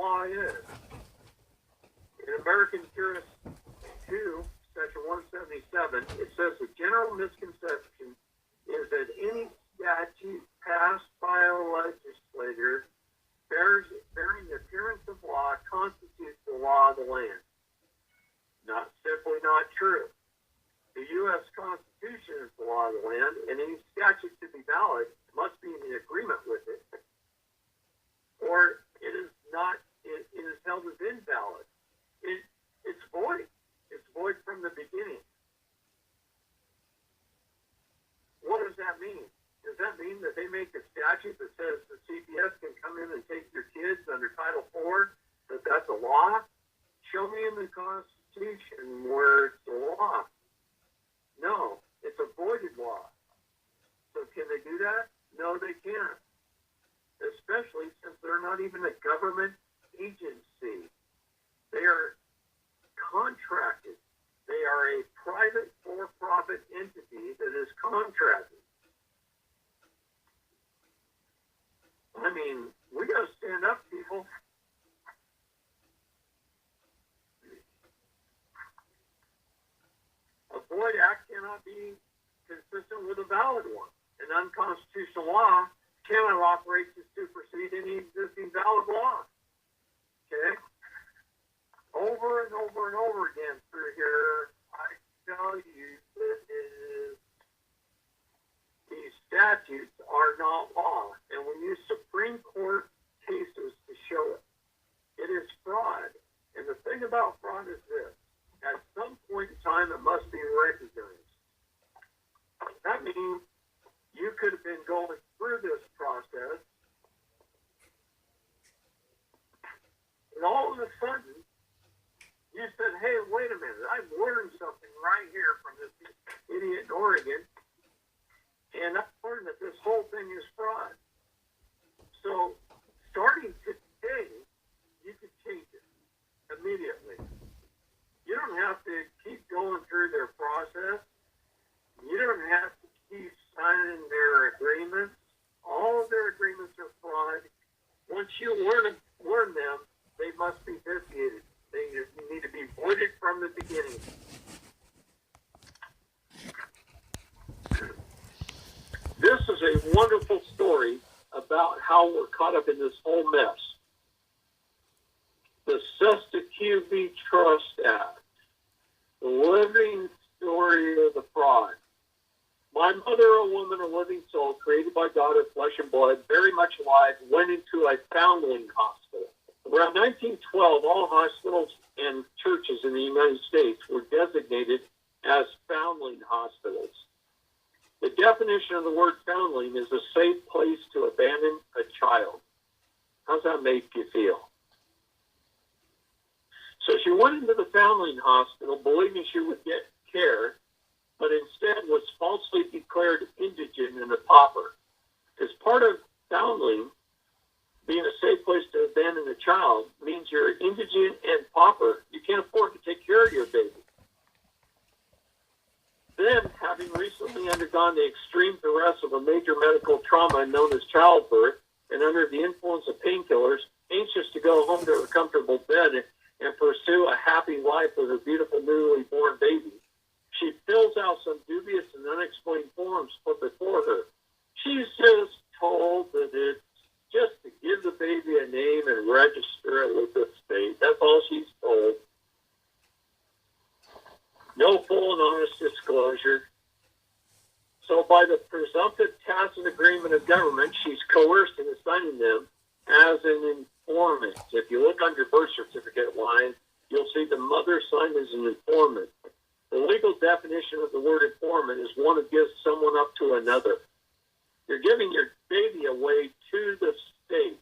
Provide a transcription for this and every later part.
law is. In American Juris 2, Section 177, it says the general misconception is that any statute passed by a legislator bearing the appearance of law constitutes the law of the land. Simply not true. The U.S. Constitution is the law of the land, and any statute to be valid must be in agreement with it, or it is not. It is held as invalid. It's void. It's void from the beginning. What does that mean? Does that mean that they make a statute that says the CPS can come in and take your kids under Title IV? That's a law? Show me in the Constitution where it's a law. No, it's a voided law. So can they do that? No, they can't. Especially since they're not even a government agency. They are contracted. They are a private for-profit entity that is contracted. I mean, we got to stand up, people. A void act cannot be consistent with a valid one. An unconstitutional law cannot operate to supersede any existing valid law. Okay? Over and over and over again through here, I tell you that these statutes are not law. And we use Supreme Court cases to show it. It is fraud. And the thing about fraud is this. At some point in time, it must be recognized. That means you could have been going through this process, and all of a sudden, you said, hey, wait a minute, I've learned something right here from this idiot in Oregon, and I've learned that this whole thing is fraud. So, starting today, you could change it immediately. You don't have to keep going through their process. You don't have to keep signing their agreements. All of their agreements are fraud. Once you learn them, they must be vitiated. They need to be voided from the beginning. This is a wonderful story about how we're caught up in this whole mess. The Cesta QB Trust Act. The living story of the fraud. My mother, a woman, a living soul, created by God of flesh and blood, very much alive, went into a foundling hospital. Around 1912, all hospitals and churches in the United States were designated as foundling hospitals. The definition of the word foundling is a safe place to abandon a child. How's that make you feel? So she went into the foundling hospital believing she would get care, but instead was falsely declared indigent and a pauper. As part of foundling, being a safe place to abandon a child means you're indigent and pauper. You can't afford to take care of your baby. Then, having recently undergone the extreme duress of a major medical trauma known as childbirth, and under the influence of painkillers, anxious to go home to her comfortable bed and pursue a happy life with her beautiful newly born baby, she fills out some dubious and unexplained forms put before her. She's just told that it's just to give the baby a name and register it with the state. That's all she's told. No full and honest disclosure. So by the presumptive tacit agreement of government, she's coerced into signing them as an informant. If you look on your birth certificate line, you'll see the mother signed as an informant. The legal definition of the word informant is one who gives someone up to another. You're giving your baby away to the state.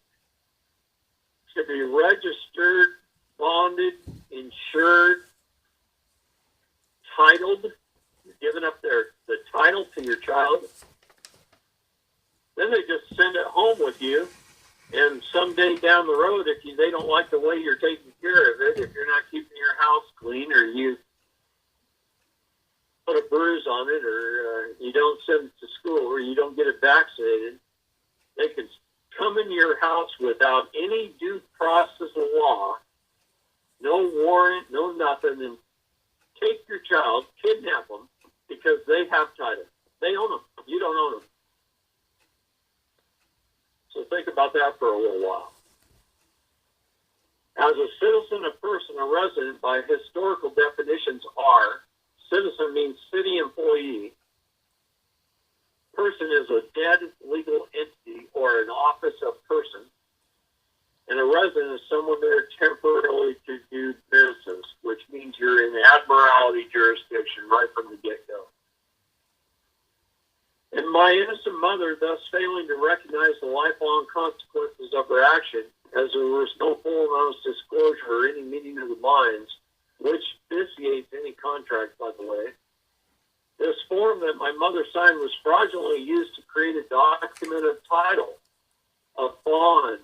Should be registered, bonded, insured, titled. You're giving up the title to your child. Then they just send it home with you. And someday down the road, if they don't like the way you're taking care of it, if you're not keeping your house clean, or you put a bruise on it, or you don't send it to school, or you don't get it vaccinated, they can come into your house without any due process of law, no warrant, no nothing, and take your child, kidnap them, because they have title. They own them. You don't own them. So think about that for a little while. As a citizen, a person, a resident, by historical definitions are, citizen means city employee. Person is a dead legal entity or an office of person. And a resident is someone there temporarily to do business, which means you're in admiralty jurisdiction right from the get-go. And my innocent mother, thus failing to recognize the lifelong consequences of her action, as there was no full and honest disclosure or any meeting of the minds, which vitiates any contract, by the way. This form that my mother signed was fraudulently used to create a document of title, a bond,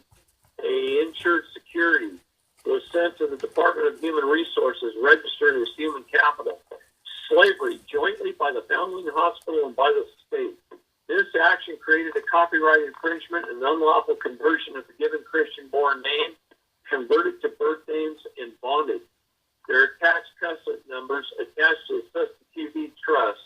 a insured security, was sent to the Department of Human Resources, registered as human capital. Slavery, jointly by the foundling hospital and by the state. This action created a copyright infringement and unlawful conversion of the given Christian-born name, converted to birth names, and bonded. There are tax custody numbers attached to the QV trust,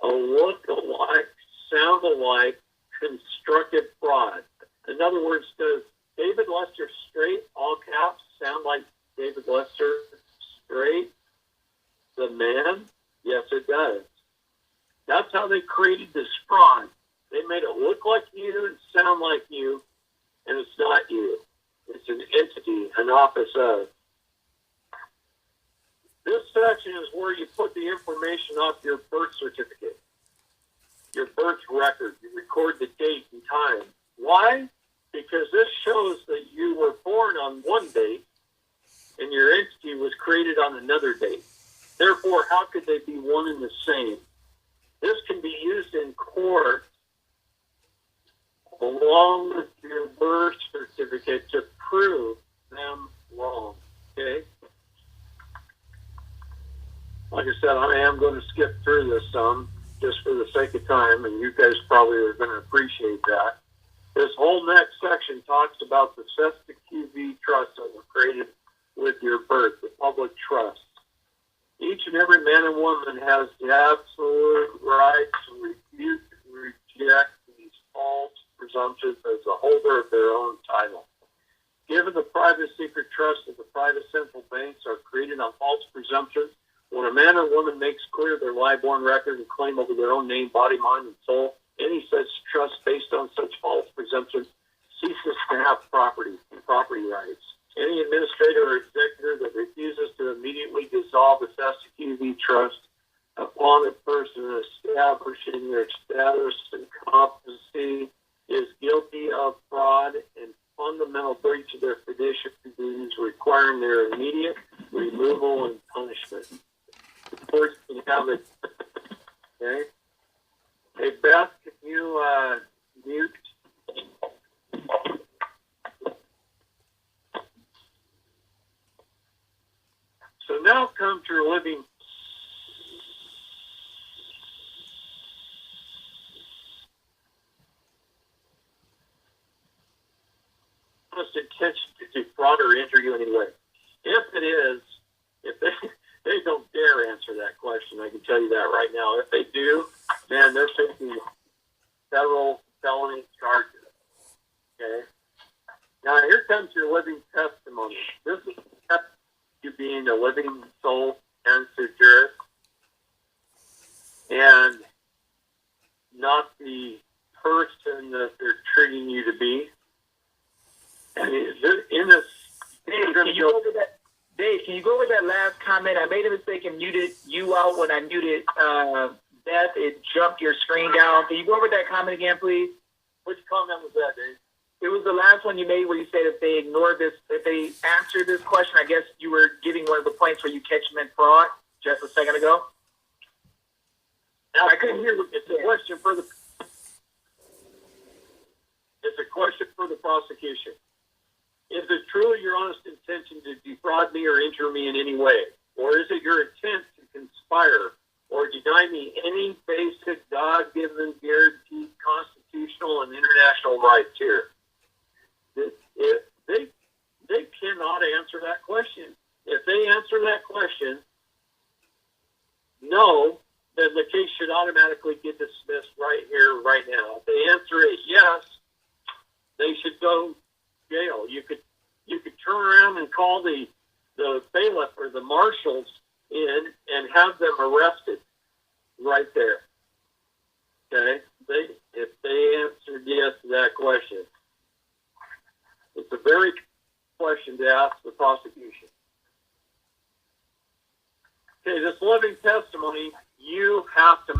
a look-alike, sound-alike, constructive fraud. In other words, does David Lester Straight, all caps, sound like David Lester Straight, the man? Yes, it does. That's how they created this fraud. They made it look like you and sound like you, and it's not you. It's an entity, an office of. This section is where you put the information off your birth certificate, your birth record. You record the date and time. Why? Because this shows that you were born on one date and your entity was created on another date. Therefore, how could they be one and the same? This can be used in court along with your birth certificate to prove them wrong. Okay? Like I said, I am going to skip through this some just for the sake of time, and you guys probably are going to appreciate that. This whole next section talks about the Cesta QV trusts that were created with your birth, the public trusts. Each and every man and woman has the absolute right to refute and reject these false presumptions as the holder of their own title. Given the private secret trust of the private central banks are created on false presumptions, when a man or woman makes clear their lie-born record and claim over their own name, body, mind, and soul, any such trust based on such false presumptions ceases to have property and property rights. Any administrator or executor that refuses to immediately dissolve the Cesta QV trust upon a person establishing their status and competency is guilty of fraud and fundamental breach of their fiduciary duties, requiring their immediate removal and punishment. Of course, you have it. Okay. Hey, Beth, can you mute? So now comes your living honest intention to defraud or injure you anyway. If it is, if they don't dare answer that question, I can tell you that right now. If they do, man, they're facing federal felony charges. Okay? Now, here comes your living testimony. This is you being a living soul and jurist, and not the person that they're treating you to be. And in this, Dave, can you go over that? Dave, can you go over that last comment? I made a mistake and muted you out when I muted Beth. It jumped your screen down. Can you go over that comment again, please? Which comment was that, Dave? It was the last one you made where you said if they ignore this, if they answer this question, I guess you were giving one of the points where you catch them in fraud just a second ago. Now, I couldn't hear. It's a question for the. It's a question for the prosecution. Is it truly your honest intention to defraud me or injure me in any way? Or is it your intent to conspire or deny me any basic God-given, guaranteed constitutional and international rights here? They cannot answer that question. If they answer that question, no, then the case should automatically get dismissed right here, right now. If they answer it yes, they should go jail. You could turn around and call the bailiff or the marshals in and have them arrested right there. Okay? If they answered yes to that question. It's a very question to ask the prosecution. Okay, this living testimony, you have to